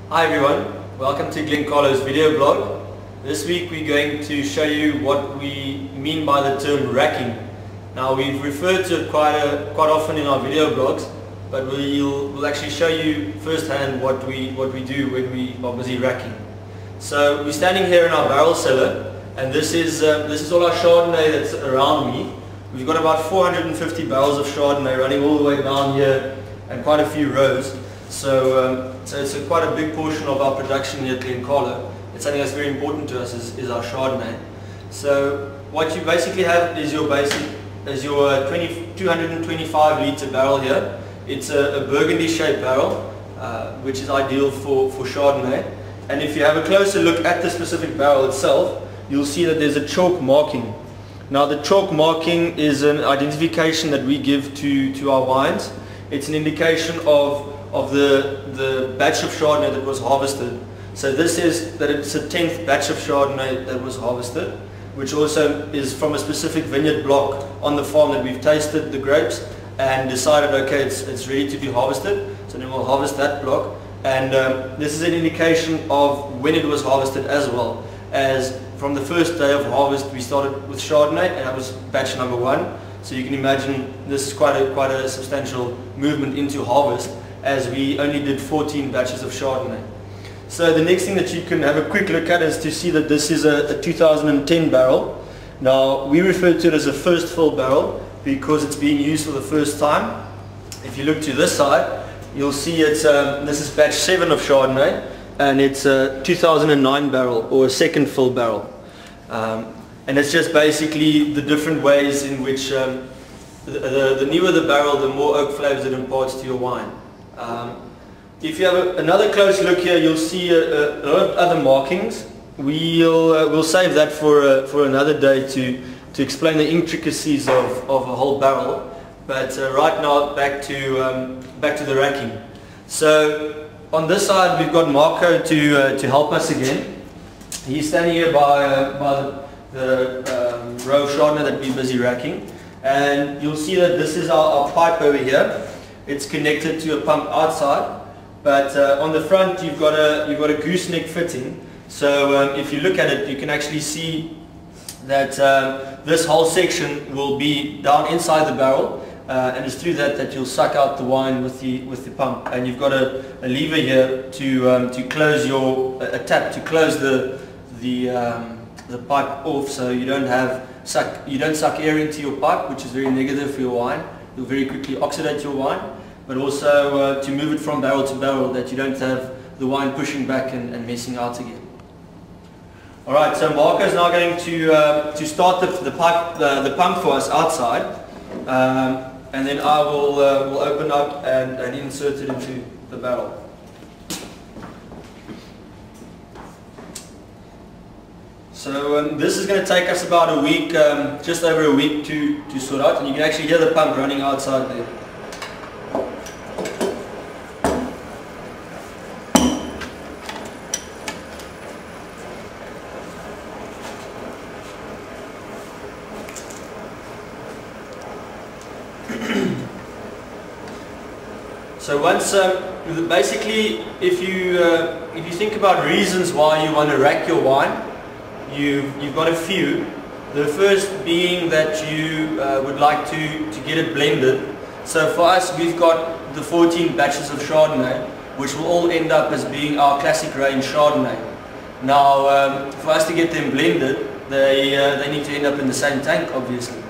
Hi everyone, welcome to Glen Carlou's video blog. This week we're going to show you what we mean by the term racking. Now we've referred to it quite often in our video blogs, but we'll actually show you firsthand what we do when we are busy racking. So we're standing here in our barrel cellar, and this is all our Chardonnay that's around me. We've got about 450 barrels of Chardonnay running all the way down here and quite a few rows. So it's quite a big portion of our production here at Glen Carlou. It's something that's very important to us is our Chardonnay. So what you basically have is your 225 litre barrel here. It's a burgundy shaped barrel, which is ideal for Chardonnay. And if you have a closer look at the specific barrel itself, you'll see that there's a chalk marking. Now the chalk marking is an identification that we give to our wines. It's an indication of the batch of Chardonnay that was harvested. So this is that it's a 10th batch of Chardonnay that was harvested, which also is from a specific vineyard block on the farm that we've tasted the grapes and decided, okay, it's ready to be harvested. So then we'll harvest that block. And this is an indication of when it was harvested, as well as from the first day of harvest we started with Chardonnay, and that was batch number 1. So you can imagine this is quite a substantial movement into harvest, as we only did 14 batches of Chardonnay. So the next thing that you can have a quick look at is to see that this is a 2010 barrel. Now we refer to it as a first fill barrel because it's being used for the first time. If you look to this side, you'll see this is batch 7 of Chardonnay, and it's a 2009 barrel, or a second fill barrel. And it's just basically the different ways in which the newer the barrel, the more oak flavors it imparts to your wine. If you have another close look here, you'll see a lot of other markings. We'll save that for another day to explain the intricacies of a whole barrel. But right now, back to the racking. So on this side, we've got Marco to help us again. He's standing here by the row of Chardonnay that we're busy racking, and you'll see that this is our pipe over here. It's connected to a pump outside, but on the front you've got a gooseneck fitting. So if you look at it, you can actually see that this whole section will be down inside the barrel, and it's through that you'll suck out the wine with the pump. And you've got a lever here to close a tap to close the pipe off, so you don't suck air into your pipe, which is very negative for your wine. You'll very quickly oxidate your wine, but also to move it from barrel to barrel, that you don't have the wine pushing back and messing out again. Alright, so Marco is now going to start the pump for us outside, and then I will open up and insert it into the barrel. So this is going to take us about a week, just over a week to sort out, and you can actually hear the pump running outside there. So once, basically, if you think about reasons why you want to rack your wine, you've got a few. The first being that you would like to get it blended. So for us, we've got the 14 batches of Chardonnay, which will all end up as being our classic range Chardonnay. Now, for us to get them blended, they need to end up in the same tank, obviously.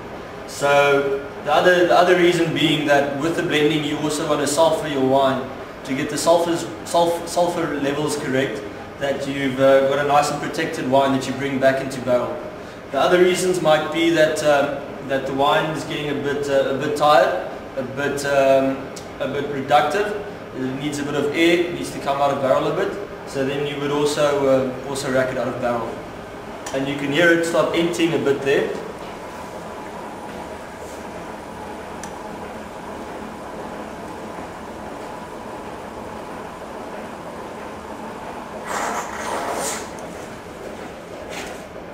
So the other reason being that with the blending, you also want to sulfur your wine to get the sulfur levels correct, that you've got a nice and protected wine that you bring back into barrel. The other reasons might be that the wine is getting a bit tired, a bit reductive. It needs a bit of air. It needs to come out of barrel a bit. So then you would also rack it out of barrel, and you can hear it start emptying a bit there.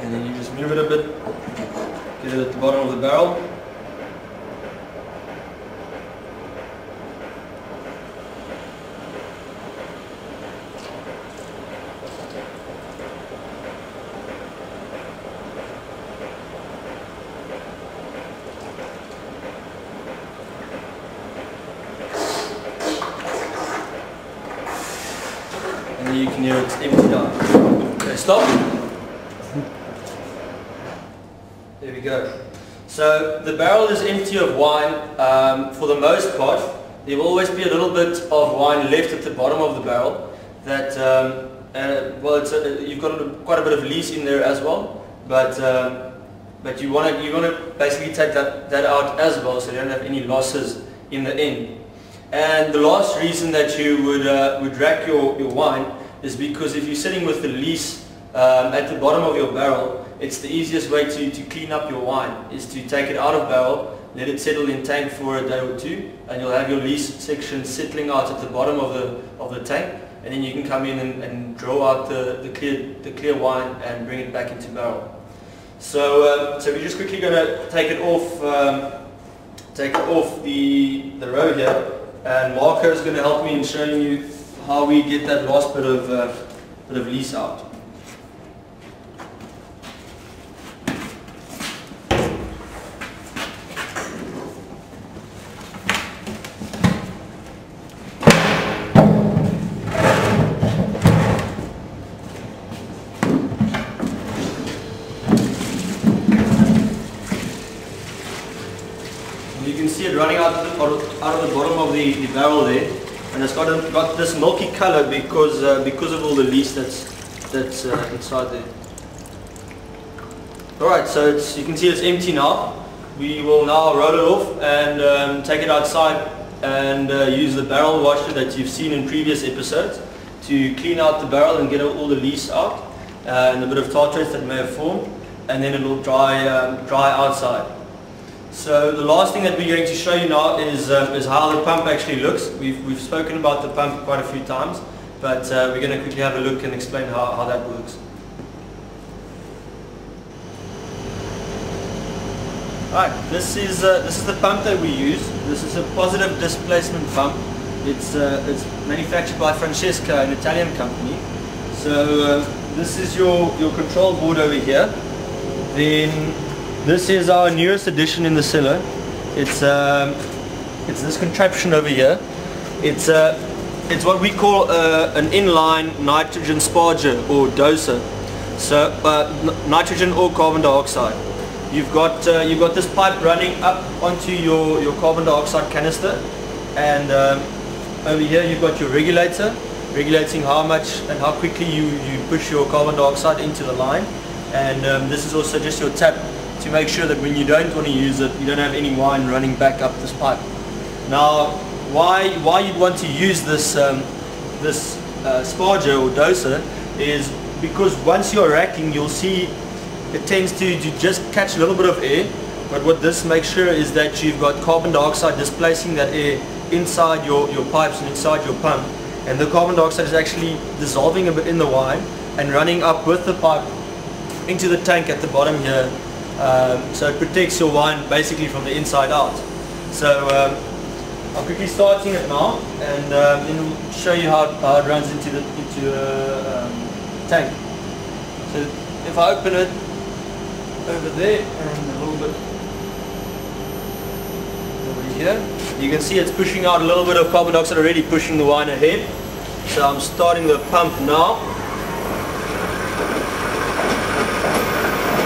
And then you just move it a bit, get it at the bottom of the barrel. and you can hear it's empty now. Okay, stop. There we go. So the barrel is empty of wine for the most part. There will always be a little bit of wine left at the bottom of the barrel. That well, you've got quite a bit of lees in there as well, but you want to basically take that out as well, so you don't have any losses in the end. And the last reason that you would rack your wine is because if you're sitting with the lees at the bottom of your barrel, it's the easiest way to clean up your wine is to take it out of barrel, let it settle in tank for a day or two, and you'll have your lees section settling out at the bottom of the tank, and then you can come in and draw out the clear wine and bring it back into barrel. So we're just quickly going to take it off the row here, and Marco is going to help me in showing you how we get that last bit of lees out. You can see it running out of the bottom of the barrel there, and it's got this milky color because of all the lees that's inside there. Alright, so you can see it's empty now. We will now roll it off and take it outside and use the barrel washer that you've seen in previous episodes to clean out the barrel and get all the lees out and a bit of tartrate that may have formed, and then it will dry outside. So the last thing that we're going to show you now is how the pump actually looks. We've spoken about the pump quite a few times, but we're going to quickly have a look and explain how that works. Alright, this is the pump that we use. This is a positive displacement pump. It's manufactured by Francesca, an Italian company. So this is your control board over here. Then this is our newest addition in the cellar. It's this contraption over here. It's what we call an inline nitrogen sparger or doser. So nitrogen or carbon dioxide. You've got this pipe running up onto your carbon dioxide canister, and over here you've got your regulator regulating how much and how quickly you push your carbon dioxide into the line, and this is also just your tap to make sure that when you don't want to use it, you don't have any wine running back up this pipe. Now, why you'd want to use this sparger or doser is because once you're racking, you'll see it tends to just catch a little bit of air, but what this makes sure is that you've got carbon dioxide displacing that air inside your pipes and inside your pump, and the carbon dioxide is actually dissolving a bit in the wine and running up with the pipe into the tank at the bottom here. So it protects your wine basically from the inside out. So I'm quickly starting it now, and then we'll show you how it runs into a tank. So if I open it over there and a little bit over here, you can see it's pushing out a little bit of carbon dioxide already, pushing the wine ahead. So I'm starting the pump now.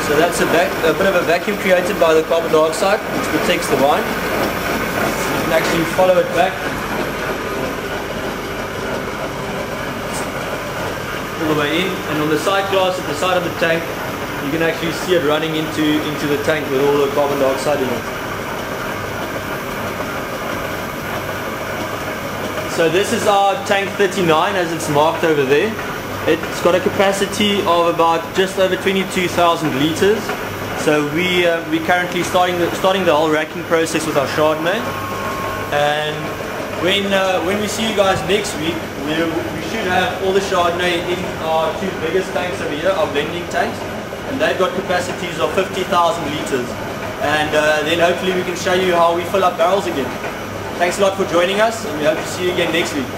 So that's a bit of a vacuum created by the carbon dioxide, which protects the wine. You can actually follow it back all the way in, and on the side glass at the side of the tank, you can actually see it running into the tank with all the carbon dioxide in it. So this is our tank 39 as it's marked over there. It's got a capacity of about just over 22,000 litres. So we're currently starting the whole racking process with our Chardonnay. And when we see you guys next week, we should have all the Chardonnay in our two biggest tanks over here, our blending tanks, and they've got capacities of 50,000 litres. And then hopefully we can show you how we fill up barrels again. Thanks a lot for joining us, and we hope to see you again next week.